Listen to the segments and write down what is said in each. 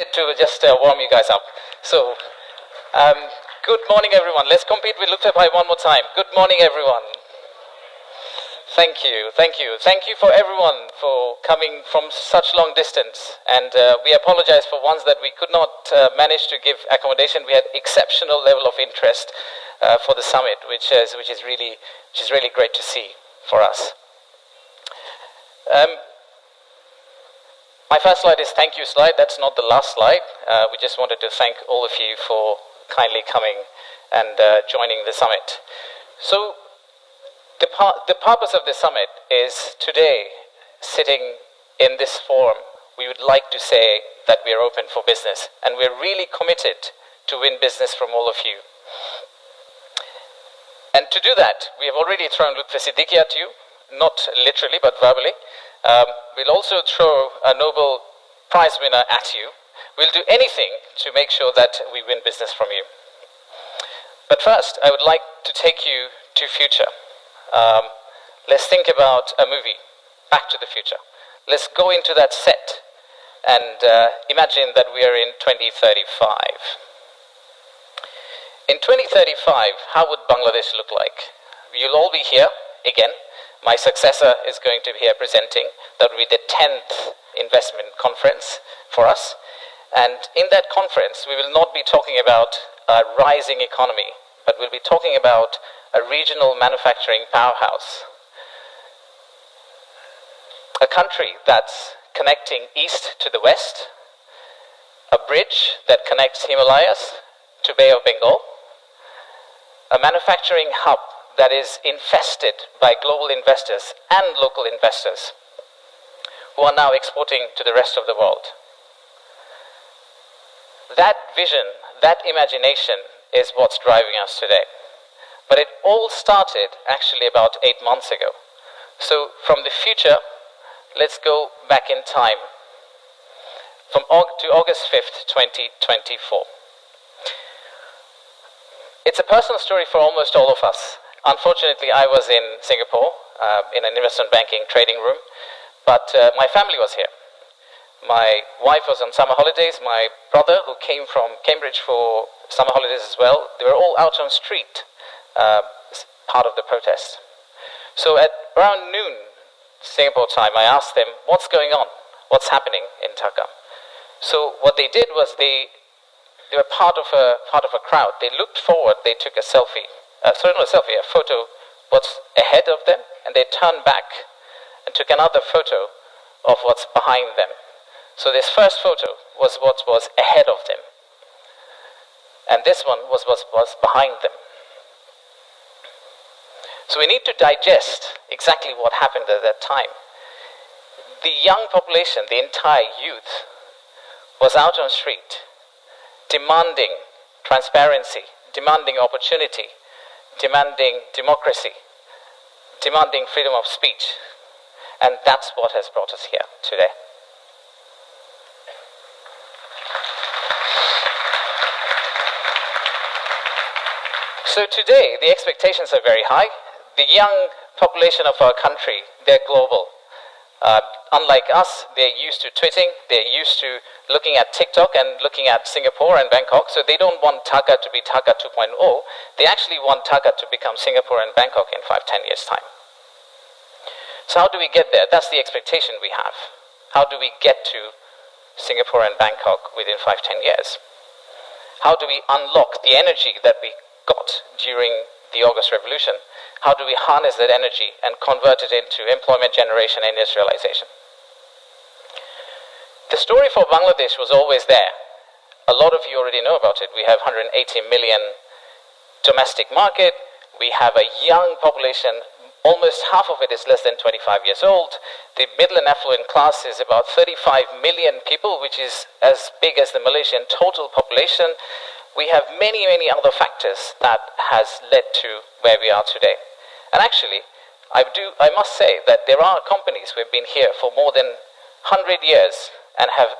To just warm you guys up. So, good morning, everyone. Let's compete with Lufthansa one more time. Good morning, everyone. Thank you, thank you. Thank you for everyone for coming from such long distance. And we apologize for ones that we could not manage to give accommodation. We had exceptional level of interest for the summit, which is really great to see for us. My first slide is thank you slide. That's not the last slide. We just wanted to thank all of you for kindly coming and joining the summit. So the purpose of the summit is today, sitting in this forum, we would like to say that we are open for business and we're really committed to win business from all of you. And to do that, we have already thrown Lutfi Siddiqui at you, not literally but verbally. We'll also throw a Nobel Prize winner at you. We'll do anything to make sure that we win business from you. But first, I would like to take you to future. Let's think about a movie, Back to the Future. Let's go into that set and imagine that we are in 2035. In 2035, how would Bangladesh look like? You'll all be here again. My successor is going to be here presenting. That will be the 10th investment conference for us. And in that conference, we will not be talking about a rising economy, but we'll be talking about a regional manufacturing powerhouse. A country that's connecting east to the west, a bridge that connects Himalayas to Bay of Bengal, a manufacturing hub that is infested by global investors and local investors who are now exporting to the rest of the world. That vision, that imagination is what's driving us today. But it all started actually about 8 months ago. So from the future, let's go back in time to August 5th, 2024. It's a personal story for almost all of us. Unfortunately, I was in Singapore in an investment banking trading room, but my family was here. My wife was on summer holidays. My brother, who came from Cambridge for summer holidays as well, they were all out on the street, part of the protest. So at around noon, Singapore time, I asked them, what's going on? What's happening in Dhaka? So what they did was they were part of a crowd. They looked forward, they took a selfie. A photo what's ahead of them, and they turned back and took another photo of what's behind them. So this first photo was what was ahead of them, and this one was what was behind them. So we need to digest exactly what happened at that time. The young population, the entire youth, was out on the street, demanding transparency, demanding opportunity, demanding democracy, demanding freedom of speech. And that's what has brought us here today. So today, the expectations are very high. The young population of our country, they're global. Unlike us, they're used to tweeting, they're used to looking at TikTok and looking at Singapore and Bangkok, so they don't want Dhaka to be Dhaka 2.0, they actually want Dhaka to become Singapore and Bangkok in 5-10 years' time. So how do we get there? That's the expectation we have. How do we get to Singapore and Bangkok within 5-10 years? How do we unlock the energy that we got during the August Revolution? How do we harness that energy and convert it into employment generation and industrialization? The story for Bangladesh was always there. A lot of you already know about it. We have 180 million domestic market. We have a young population. Almost half of it is less than 25 years old. The middle and affluent class is about 35 million people, which is as big as the Malaysian total population. We have many, many other factors that has led to where we are today. And actually, I must say that there are companies who have been here for more than 100 years and have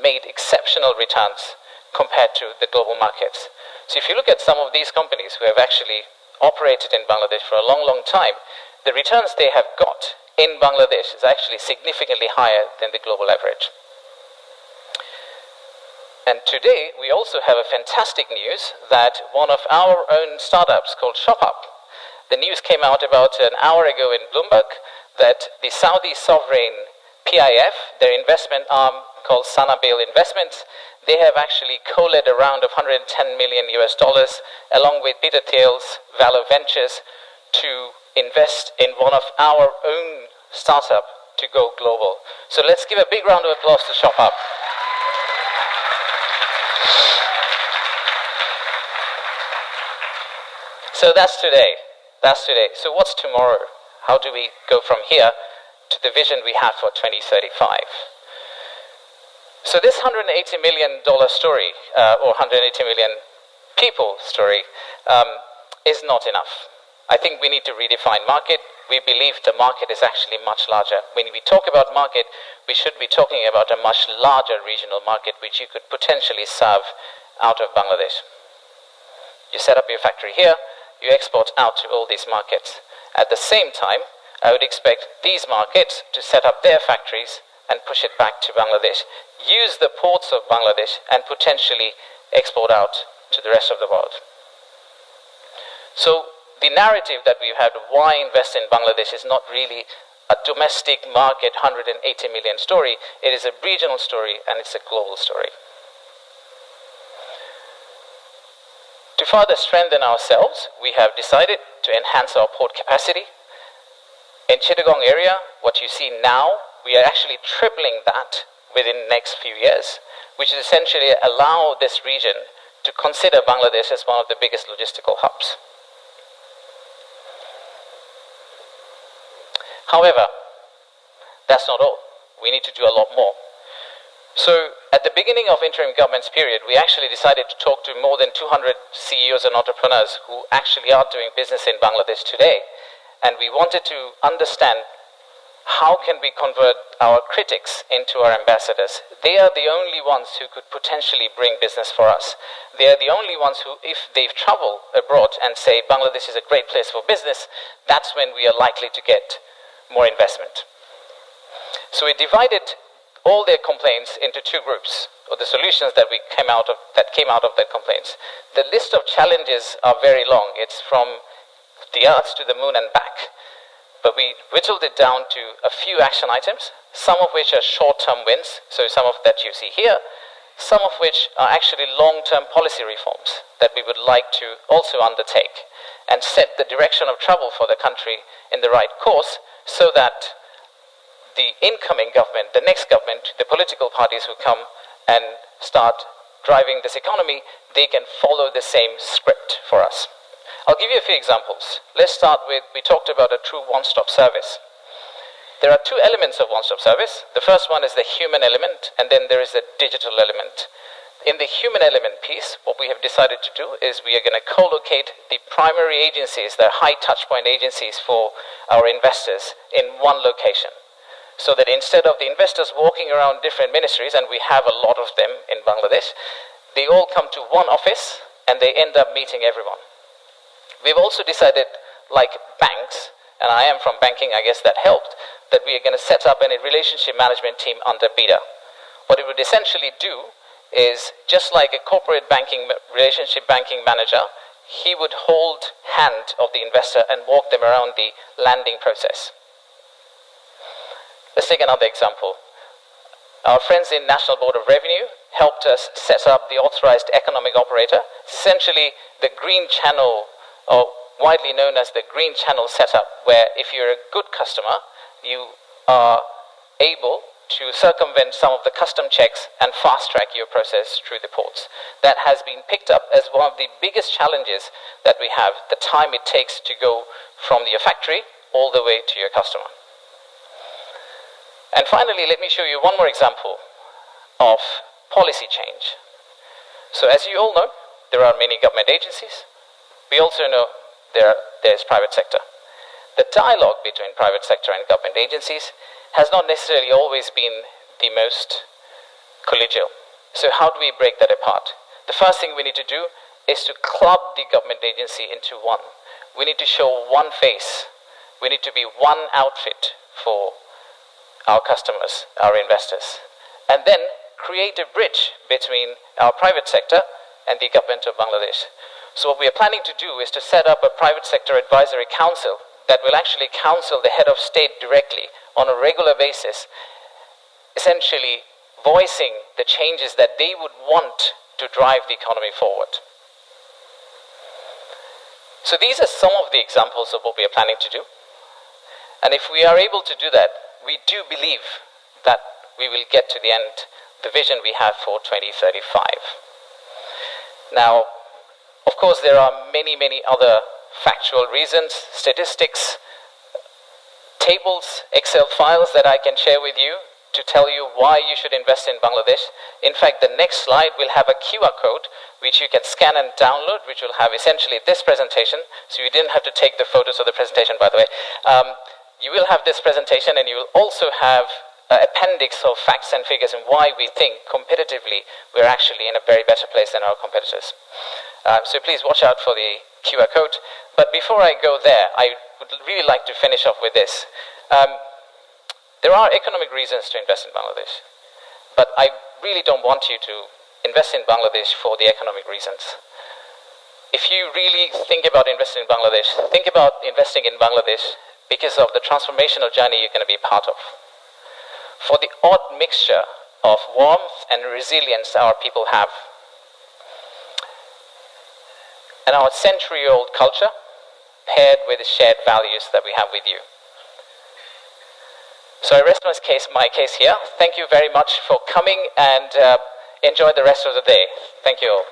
made exceptional returns compared to the global markets. So if you look at some of these companies who have actually operated in Bangladesh for a long, long time, the returns they have got in Bangladesh is actually significantly higher than the global average. And today, we also have a fantastic news that one of our own startups called ShopUp, the news came out about an hour ago in Bloomberg that the Saudi sovereign PIF, their investment arm called Sanabil Investments, they have actually co-led a round of $110 million along with Peter Thiel's Valor Ventures to invest in one of our own startup to go global. So let's give a big round of applause to ShopUp. So that's today. So what's tomorrow? How do we go from here to the vision we have for 2035? So this $180 million story, or 180 million people story, is not enough. I think we need to redefine market. We believe the market is actually much larger. When we talk about market, we should be talking about a much larger regional market which you could potentially serve out of Bangladesh. You set up your factory here, you export out to all these markets. At the same time, I would expect these markets to set up their factories and push it back to Bangladesh, use the ports of Bangladesh and potentially export out to the rest of the world. So the narrative that we've had, why invest in Bangladesh, is not really a domestic market 180 million story. It is a regional story and it's a global story. To further strengthen ourselves, we have decided to enhance our port capacity. In Chittagong area, what you see now, we are actually tripling that within the next few years, which is essentially allow this region to consider Bangladesh as one of the biggest logistical hubs. However, that's not all. We need to do a lot more. So at the beginning of interim government's period, we actually decided to talk to more than 200 CEOs and entrepreneurs who actually are doing business in Bangladesh today. And we wanted to understand how can we convert our critics into our ambassadors. They are the only ones who could potentially bring business for us. They are the only ones who, if they've traveled abroad and say Bangladesh is a great place for business, that's when we are likely to get more investment. So we divided all their complaints into two groups, or the solutions that came out of their complaints. The list of challenges are very long. It's from the earth to the moon and back. But we whittled it down to a few action items, some of which are short-term wins, so some of that you see here, some of which are actually long-term policy reforms that we would like to also undertake and set the direction of travel for the country in the right course so that the incoming government, the next government, the political parties who come and start driving this economy, they can follow the same script for us. I'll give you a few examples. Let's start with, we talked about a true one-stop service. There are two elements of one-stop service. The first one is the human element, and then there is the digital element. In the human element piece, what we have decided to do is we are going to co-locate the primary agencies, the high touchpoint agencies for our investors in one location. So that instead of the investors walking around different ministries, and we have a lot of them in Bangladesh, they all come to one office and they end up meeting everyone. We've also decided, like banks, and I am from banking, I guess that helped, that we are going to set up a relationship management team under BIDA. What it would essentially do is, just like a corporate banking, relationship banking manager, he would hold hand of the investor and walk them around the landing process. Let's take another example. Our friends in National Board of Revenue helped us set up the authorized economic operator, essentially the green channel, or widely known as the green channel setup, where if you're a good customer, you are able to circumvent some of the custom checks and fast track your process through the ports. That has been picked up as one of the biggest challenges that we have, the time it takes to go from your factory all the way to your customer. And finally, let me show you one more example of policy change. So as you all know, there are many government agencies. We also know there's private sector. The dialogue between private sector and government agencies has not necessarily always been the most collegial. So how do we break that apart? The first thing we need to do is to club the government agency into one. We need to show one face. We need to be one outfit for our customers, our investors. And then create a bridge between our private sector and the government of Bangladesh. So what we are planning to do is to set up a private sector advisory council that will actually counsel the head of state directly on a regular basis, essentially voicing the changes that they would want to drive the economy forward. So these are some of the examples of what we are planning to do. And if we are able to do that, we do believe that we will get to the end, the vision we have for 2035. Now, of course, there are many, many other factual reasons, statistics, tables, Excel files that I can share with you to tell you why you should invest in Bangladesh. In fact, the next slide will have a QR code which you can scan and download, which will have essentially this presentation. So you didn't have to take the photos of the presentation, by the way. You will have this presentation, and you will also have an appendix of facts and figures and why we think competitively we're actually in a very better place than our competitors. So please watch out for the QR code. But before I go there, I would really like to finish off with this. There are economic reasons to invest in Bangladesh, but I really don't want you to invest in Bangladesh for the economic reasons. If you really think about investing in Bangladesh, think about investing in Bangladesh because of the transformational journey you're going to be part of. For the odd mixture of warmth and resilience our people have, and our century-old culture paired with the shared values that we have with you. So I rest my case here. Thank you very much for coming, and enjoy the rest of the day. Thank you all.